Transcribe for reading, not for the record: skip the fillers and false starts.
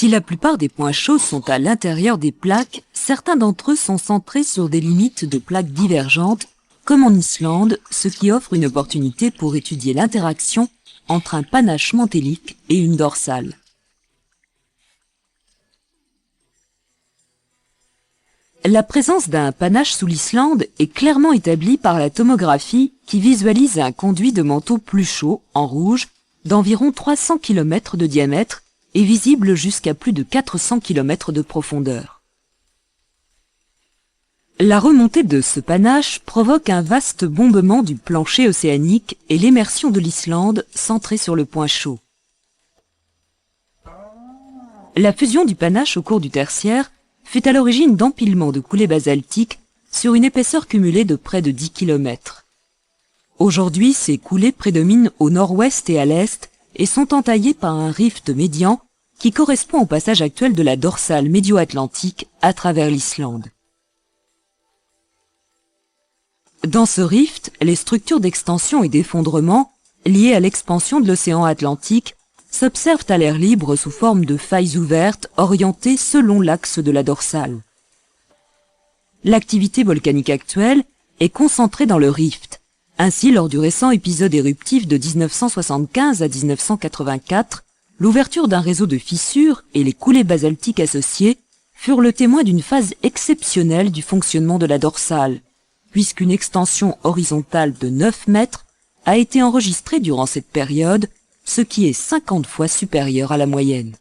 Si la plupart des points chauds sont à l'intérieur des plaques, certains d'entre eux sont centrés sur des limites de plaques divergentes, comme en Islande, ce qui offre une opportunité pour étudier l'interaction entre un panache mantélique et une dorsale. La présence d'un panache sous l'Islande est clairement établie par la tomographie qui visualise un conduit de manteau plus chaud, en rouge, d'environ 300 km de diamètre et visible jusqu'à plus de 400 km de profondeur. La remontée de ce panache provoque un vaste bombement du plancher océanique et l'immersion de l'Islande centrée sur le point chaud. La fusion du panache au cours du tertiaire fut à l'origine d'empilements de coulées basaltiques sur une épaisseur cumulée de près de 10 km. Aujourd'hui, ces coulées prédominent au nord-ouest et à l'est et sont entaillées par un rift médian qui correspond au passage actuel de la dorsale médio-atlantique à travers l'Islande. Dans ce rift, les structures d'extension et d'effondrement liées à l'expansion de l'océan Atlantique s'observent à l'air libre sous forme de failles ouvertes orientées selon l'axe de la dorsale. L'activité volcanique actuelle est concentrée dans le rift. Ainsi, lors du récent épisode éruptif de 1975 à 1984, l'ouverture d'un réseau de fissures et les coulées basaltiques associées furent le témoin d'une phase exceptionnelle du fonctionnement de la dorsale, puisqu'une extension horizontale de 9 mètres a été enregistrée durant cette période, ce qui est 50 fois supérieur à la moyenne.